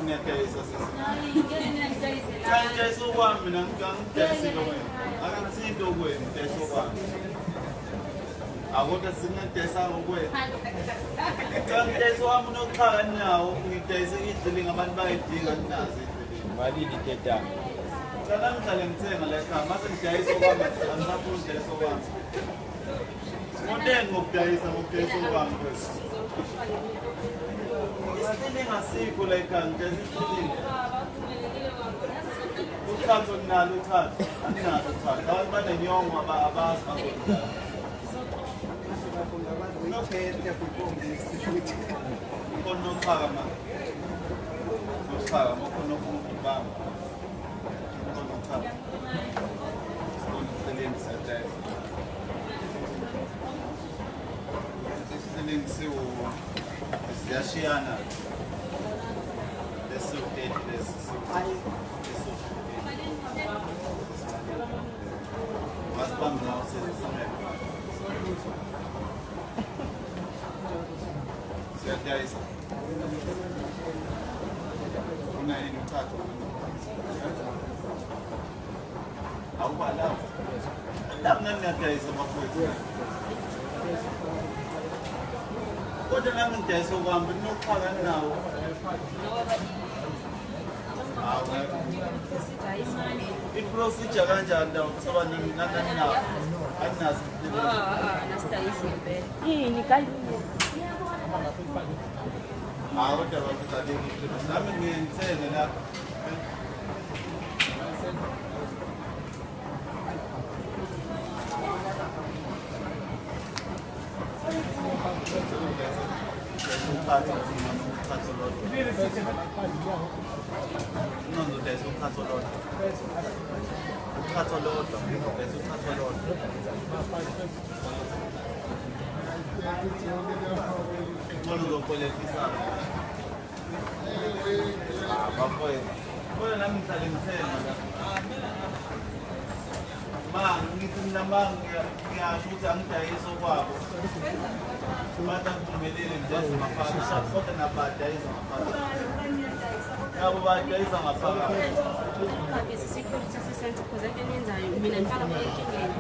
ngiyadayisa sisi. Ngiyadayisa okwami mina ngidayisile wena. Akuthinto okwenu ngidayisa okwami. Akodwa singadayisanga okwenu. Ngidayisa okwami unoxhaka nawo ngidayise idlile ngabantu bayidinga nazo idlile. Malini teta? Kana ngihlale ngithenga la ekhaya mase ngidayisa okwami angisafuni ukudayisa okwami. Ngotenga ngokudayisa okwami kwesi. Isitilingi asikho la ekhaya ngidayisa isitilingi. Uthatho nalo uthatho. Anginalo uthatho. Abantu banenyongo abazi bazodlala. Khona uxhaka manje. Uxhaka khona ufuna ukubamba. Khona uxhaka. Khona isitilingi sadayisa. Isitilingi siyashiyana. Lesiwudedi lesi. Masibambe la usesamele. Siyadayisa. Una yini uthathu. Awubalawo. Lapho ngiyadayisa mafowethu. Kodwa nami ngidayisa okwami nokuxhaka nawo. I-procedure kanjani dawo kusoba nani nawo? Aninazi. Yini kalini? Kodwa bakudlalekile. Nami ngiyenzele lapha. Non there's un cazzo loro. Un cazzo loro, there's un cazzo loro. Non lo puoi fissare. Ma poi la mità dell'interno. Ma ngithi namang ngiyashuthi angidayisa okwabo. Bathi akuvumelile ngidayisa ngaphakathi. Kodwa nabadayisa ngaphakathi. Abo badayisa ngaphakathi. Security assistant because I didn't know mina ngifaka enkingeni.